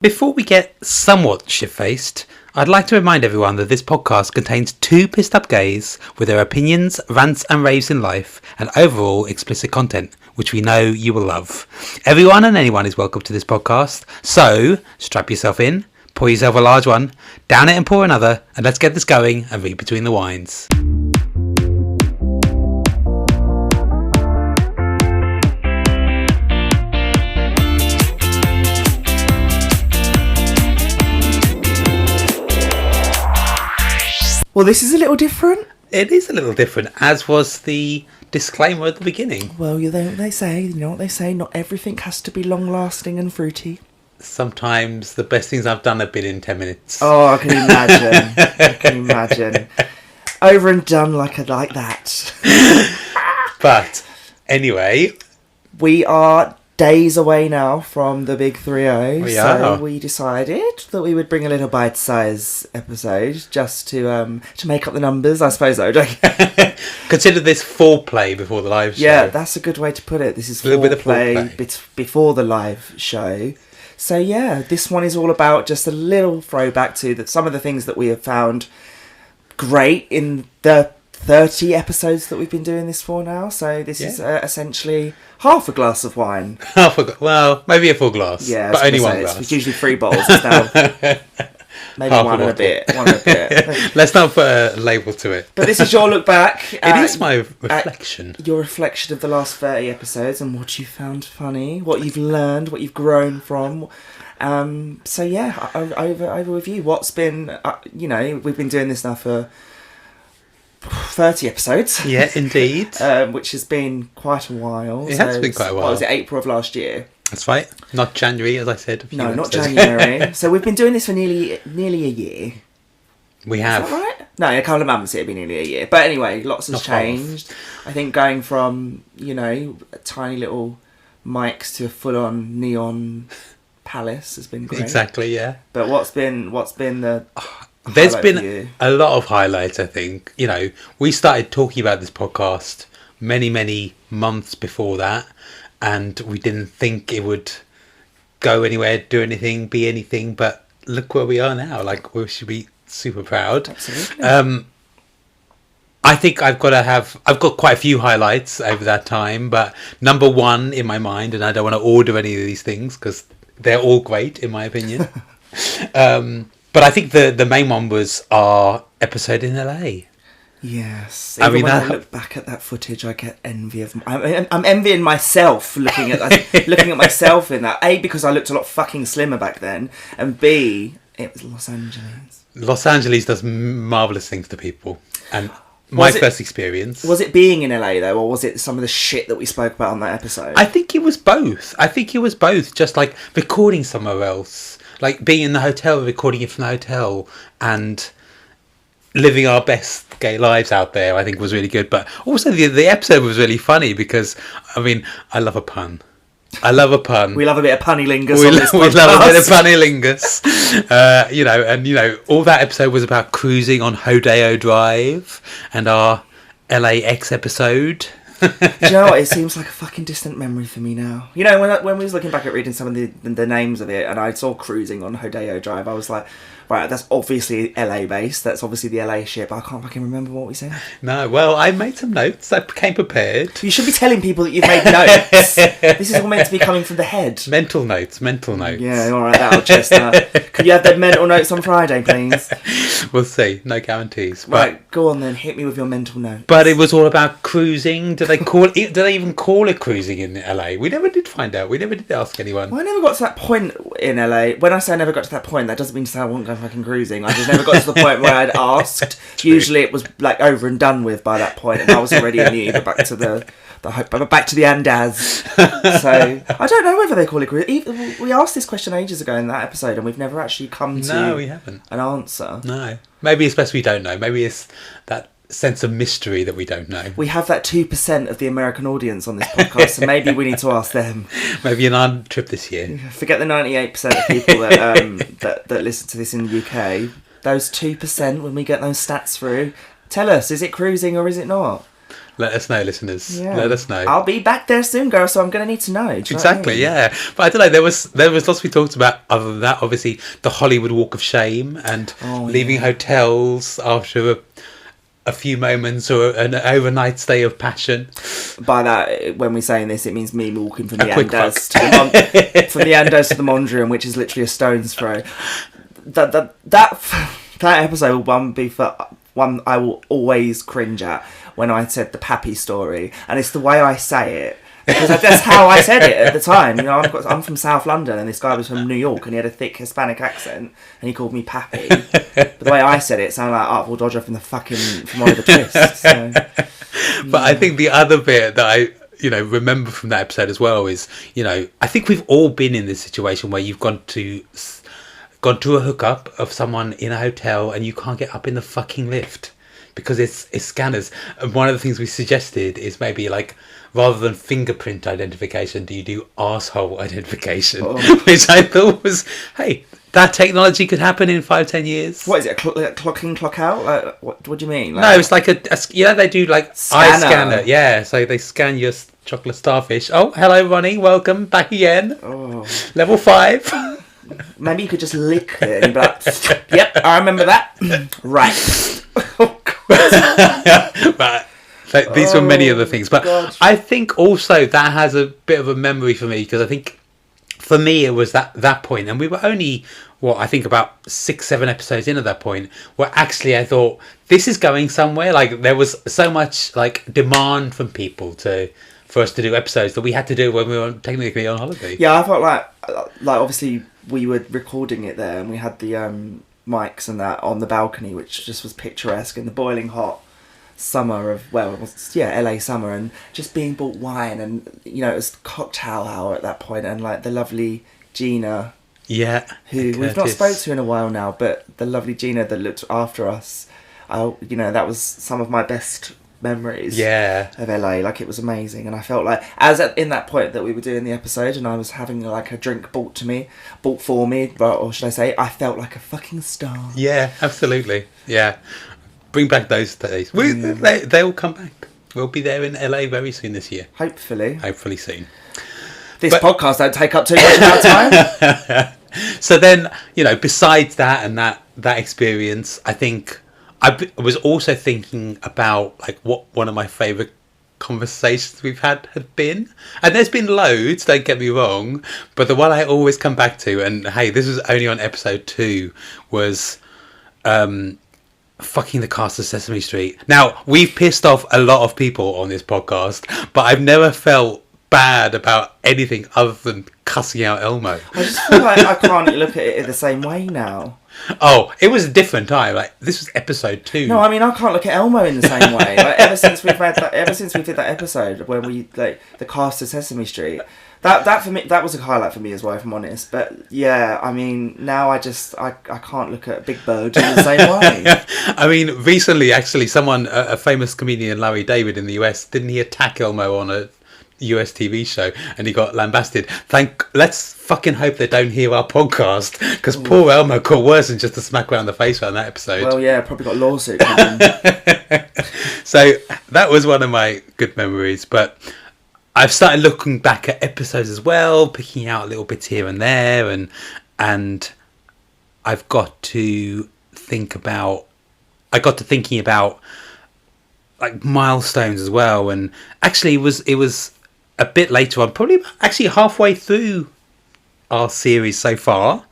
Before we get somewhat shit-faced, I'd like to remind everyone that this podcast contains two pissed-up gays with their opinions, rants and raves in life, and overall explicit content, which we know you will love. Everyone and anyone is welcome to this podcast, so strap yourself in, pour yourself a large one, down it and pour another, and let's get this going and read between the wines. Well, this is a little different. It is a little different, as was the disclaimer at the beginning. Well, you know what they say, not everything has to be long-lasting and fruity. Sometimes the best things I've done have been in 10 minutes. Oh, I can imagine. Over and done like that. But, anyway. We are days away now from the big 3-0. We so are. we decided that we would bring a little bite-sized episode just to make up the numbers, I suppose, though. Consider this foreplay before the live show. Yeah, that's a good way to put it. This is A little bit of foreplay before the live show. So yeah, this one is all about just a little throwback to some of the things that we have found great in the 30 episodes that we've been doing this for now. So this is essentially half a glass of wine. Well, maybe a full glass. Yeah, but only one glass. It's usually 3 bottles. It's now maybe Half one a and a bit. Let's not put a label to it. But this is your look back. It is my reflection. Your reflection of the last 30 episodes and what you found funny, what you've learned, what you've grown from. So yeah, over with you. What's been, we've been doing this now for 30 episodes. Yeah, indeed. Which has been quite a while. It has been quite a while. What was it, April of last year? That's right. Not January, as I said. No, not January. So we've been doing this for nearly a year. We have. Is that right? No, a couple of months it'd be nearly a year. But anyway, lots has changed. I think going from, tiny little mics to a full-on neon palace has been great. Exactly, yeah. But what's been the There's been a lot of highlights, I think. We started talking about this podcast many, many months before that, and we didn't think it would go anywhere, do anything, be anything, but look where we are now. We should be super proud. Absolutely. I think I've got quite a few highlights over that time, but number one in my mind, and I don't want to order any of these things because they're all great in my opinion. But I think the main one was our episode in LA. Yes. When I look back at that footage, I get envy of. I'm envying myself looking at myself in that. A, because I looked a lot fucking slimmer back then, and B, it was Los Angeles. Los Angeles does marvelous things to people, and my first experience. Was it being in LA though, or was it some of the shit that we spoke about on that episode? I think it was both. Just like recording somewhere else. Like being in the hotel, recording it from the hotel, and living our best gay lives out there, I think was really good. But also the episode was really funny because, I love a pun. We love a bit of punnilingus on this podcast. We love a bit of punnilingus. All that episode was about cruising on Rodeo Drive and our LAX episode. Do you know what? It seems like a fucking distant memory for me now. When we was looking back at reading some of the names of it, and I saw cruising on Rodeo Drive, I was like, right, that's obviously LA based. That's obviously the LA ship. I can't fucking remember what we said. No, well, I made some notes. I came prepared. You should be telling people that you've made notes. This is all meant to be coming from the head. Mental notes. Yeah, all right, that'll chestnut. Could you have the mental notes on Friday, please? We'll see. No guarantees. Right, go on then. Hit me with your mental notes. But it was all about cruising. Did they even call it cruising in LA? We never did find out. We never did ask anyone. Well, I never got to that point in LA. When I say I never got to that point, that doesn't mean to say I won't go fucking cruising. I just never got to the point where I'd asked. Usually it was over and done with by that point, and I was already in the Uber back to the Andaz. So I don't know whether they call it cruising. We asked this question ages ago in that episode, and we've never actually come to we haven't. An answer. No, maybe it's best we don't know. Maybe it's that sense of mystery that we don't know. We have that 2% of the American audience on this podcast, so maybe we need to ask them. Maybe an on trip this year. Forget the 98% of people that listen to this in the UK. Those 2%, when we get those stats through, tell us, is it cruising or is it not? Let us know, listeners. Yeah. Let us know. I'll be back there soon, girl, so I'm going to need to know. Do you know Exactly, what I mean? yeah. But I don't know, there was lots we talked about other than that. Obviously, the Hollywood Walk of Shame and leaving hotels after a few moments or an overnight stay of passion. By that, when we're saying this, it means me walking from the quick Andes to the from the Andes to the Mondrian, which is literally a stone's throw. That episode will be for one I will always cringe at when I said the Pappy story, and it's the way I say it. Because that's how I said it at the time. You know, I'm from South London, and this guy was from New York, and he had a thick Hispanic accent, and he called me Pappy. But the way I said it sounded like Artful Dodger from Oliver Twist. So, But I think the other bit that I remember from that episode as well is, I think we've all been in this situation where you've gone to a hookup of someone in a hotel and you can't get up in the fucking lift because it's scanners. And one of the things we suggested is maybe like, rather than fingerprint identification, do you do arsehole identification? Which I thought was, hey, that technology could happen in 5-10 years. what is it? Clock in, clock out? What do you mean? No, it's like they do like Scanner. eye scanner. Yeah, so they scan your chocolate starfish. Oh, hello, Ronnie. Welcome back again. Oh. Level 5. Maybe you could just lick it and you'd be like, yep, I remember that. Right. But these were many other things. But God. I think also that has a bit of a memory for me, because I think for me it was that point, and we were only I think about 6-7 episodes in at that point, where actually I thought this is going somewhere. Like there was so much like demand from people for us to do episodes that we had to do when we were technically on holiday. Yeah, I felt like obviously we were recording it there, and we had the mics and that on the balcony, which just was picturesque in the boiling hot summer of LA summer, and just being bought wine, and it was cocktail hour at that point, and like the lovely Gina, who we've not spoke to in a while now, but the lovely Gina that looked after us, that was some of my best memories of LA. Like, it was amazing, and I felt like in that point that we were doing the episode and I was having like a drink bought for me, or should I say, I felt like a fucking star. Yeah, absolutely. Yeah, bring back those days. They will come back. We'll be there in LA very soon this year. Hopefully soon. This podcast don't take up too much of our time. So then, besides that and that experience, I think I was also thinking about like what one of my favourite conversations we've had been. And there's been loads, don't get me wrong, but the one I always come back to, and hey, this was only on episode 2, was fucking the cast of Sesame Street. Now, we've pissed off a lot of people on this podcast, but I've never felt bad about anything other than cussing out Elmo. I just feel like I can't look at it in the same way now. Oh, it was a different time. Like, this was episode 2. No, I mean, I can't look at Elmo in the same way. Like, ever since we did that episode when we like the cast of Sesame Street, that for me, that was a highlight for me as well, if I'm honest. But yeah, I mean, now I can't look at Big Bird in the same way. I mean, recently, actually, someone, a famous comedian, Larry David in the US, didn't he attack Elmo on a US TV show, and he got lambasted. Let's fucking hope they don't hear our podcast, because poor Elmo got worse than just a smack around the face around that episode. Well, yeah, probably got a lawsuit coming. So that was one of my good memories, but I've started looking back at episodes as well, picking out little bits here and there, and I've got to thinking about like milestones as well, and actually it was a bit later on, probably actually halfway through our series so far.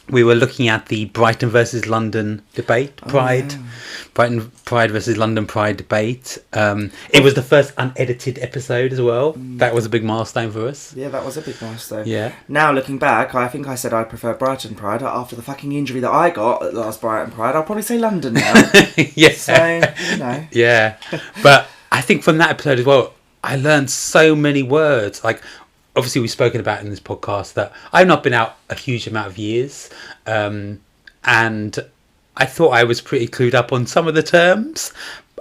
We were looking at the Brighton versus London debate, Brighton Pride versus London Pride debate. It was the first unedited episode as well. That was a big milestone for us. Yeah, that was a big milestone. Yeah. Now looking back, I think I said I prefer Brighton Pride. After the fucking injury that I got at last Brighton Pride, I'll probably say London now. Yeah. So, Yeah. But I think from that episode as well, I learned so many words. Like, obviously we've spoken about in this podcast that I've not been out a huge amount of years, and I thought I was pretty clued up on some of the terms.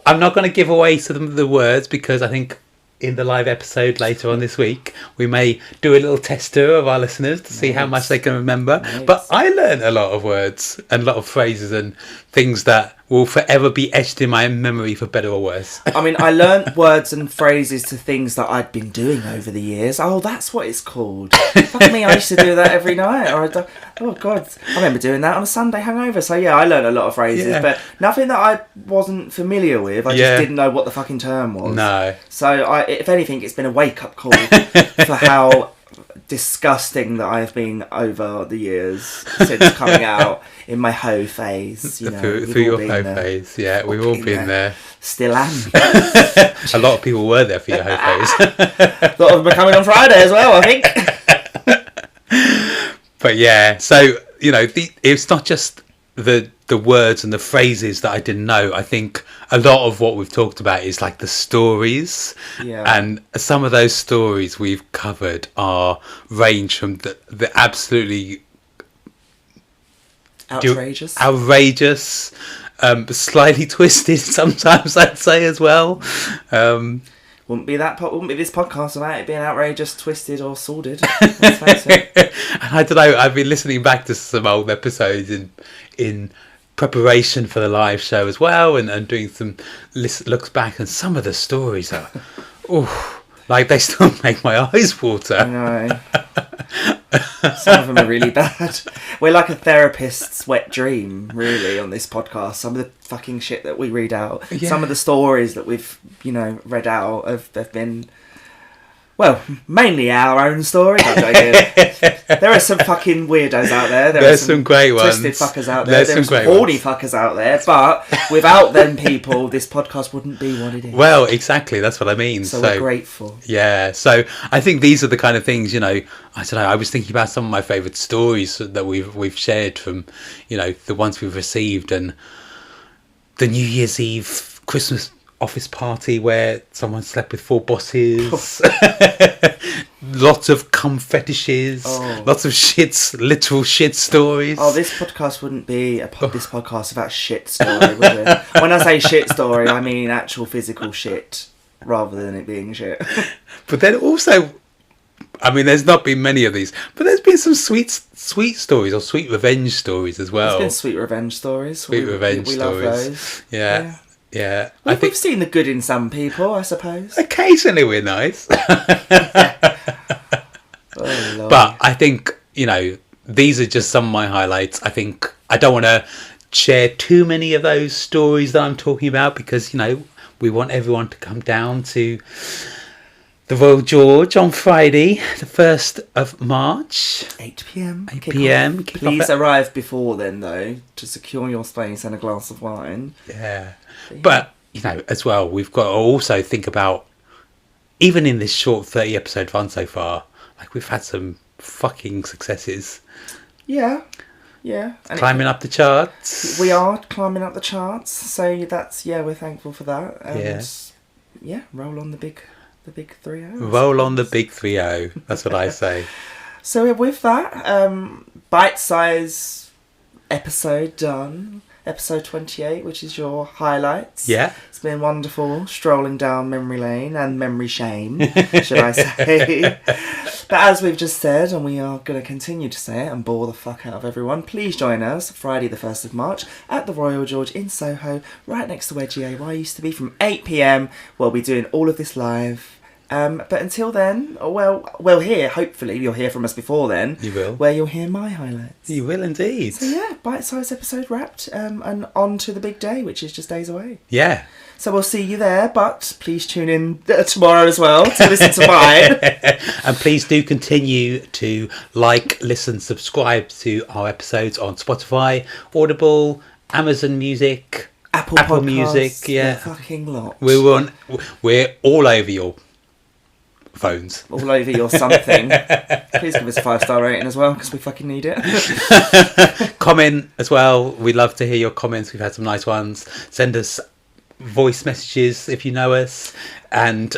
I'm not going to give away some of the words, because I think in the live episode later on this week we may do a little tester of our listeners to see how much they can remember. But I learned a lot of words and a lot of phrases and things that will forever be etched in my memory for better or worse. I mean, I learnt words and phrases to things that I'd been doing over the years. Oh, that's what it's called. Fuck me, I used to do that every night. Oh, God. I remember doing that on a Sunday hangover. So, yeah, I learned a lot of phrases, but nothing that I wasn't familiar with. I just didn't know what the fucking term was. No. So, if anything, it's been a wake-up call for how disgusting that I've been over the years since coming out in my hoe phase. You know, through your hoe phase, yeah, we've all been there. Still am. A lot of people were there for your hoe phase. A lot of them are coming on Friday as well, I think. But yeah, so you know, it's not just the words and the phrases that I didn't know. I think a lot of what we've talked about is like the stories, and some of those stories we've covered are range from the absolutely outrageous, slightly twisted sometimes, I'd say, as well. Wouldn't be this podcast without it being outrageous, twisted, or sordid. Let's face it. I don't know. I've been listening back to some old episodes in preparation for the live show as well, and doing some looks back, and some of the stories are, like they still make my eyes water. I know. Some of them are really bad. We're like a therapist's wet dream, really, on this podcast. Some of the fucking shit that we read out, some of the stories that we've, read out, have been, well, mainly our own stories. There are some fucking weirdos out there. There's some great ones. Twisted fuckers out there. There's some horny fuckers out there. But without them people, this podcast wouldn't be what it is. Well, exactly. That's what I mean. So we're grateful. Yeah. So I think these are the kind of things, I don't know. I was thinking about some of my favourite stories that we've shared from, the ones we've received, and the New Year's Eve Christmas office party where someone slept with 4 bosses. Lots of cum fetishes, lots of literal shit stories. Oh, this podcast wouldn't be this podcast about shit story, would it? When I say shit story, I mean actual physical shit, rather than it being shit. But then also, I mean, there's not been many of these, but there's been some sweet stories or sweet revenge stories as well. There's been sweet revenge stories. We stories. Love those. Yeah. We've seen the good in some people, I suppose. Occasionally we're nice. Oh, but I think, these are just some of my highlights. I think I don't want to share too many of those stories that I'm talking about because, we want everyone to come down to the Royal George on Friday, the 1st of March. 8 p.m. 8 p.m. Please arrive before then, though, to secure your space and a glass of wine. Yeah. But, as well, we've got to also think about, even in this short 30 episode run so far, like we've had some fucking successes. Yeah. And climbing up the charts. We are climbing up the charts. So that's, we're thankful for that. And roll on the big 3-0. Roll on the big 3-0. That's what I say. So with that, bite-size episode done. Episode 28, which is your highlights. Yeah. It's been wonderful strolling down memory lane and memory shame, should I say. But as we've just said, and we are going to continue to say it and bore the fuck out of everyone, please join us Friday the 1st of March at the Royal George in Soho, right next to where GAY used to be, from 8 p.m. We'll be doing all of this live. But until then, we'll hear, hopefully you'll hear from us before then. You will. Where you'll hear my highlights. You will indeed. So bite-sized episode wrapped, and on to the big day, which is just days away. Yeah. So we'll see you there, but please tune in tomorrow as well to listen to mine. And please do continue to like, listen, subscribe to our episodes on Spotify, Audible, Amazon Music, Apple Podcasts, Music. Yeah. The fucking lot. We're all over your phones, all over your something. Please give us a 5-star rating as well, because we fucking need it. Comment as well. We'd love to hear your comments. We've had some nice ones. Send us voice messages if you know us, and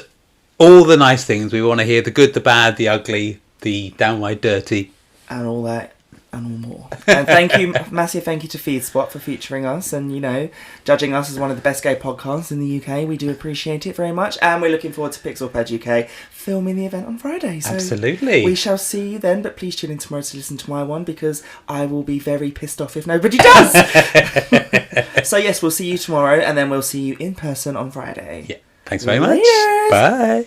all the nice things. We want to hear the good, the bad, the ugly, the downright dirty, and all that and all more. And thank you, massive thank you to FeedSpot for featuring us and, you know, judging us as one of the best gay podcasts in the UK. We do appreciate it very much. And we're looking forward to Pixel Pledge UK filming the event on Friday. So absolutely. We shall see you then, but please tune in tomorrow to listen to my one because I will be very pissed off if nobody does. So yes, we'll see you tomorrow and then we'll see you in person on Friday. Yeah. Thanks very much. Laters. Bye.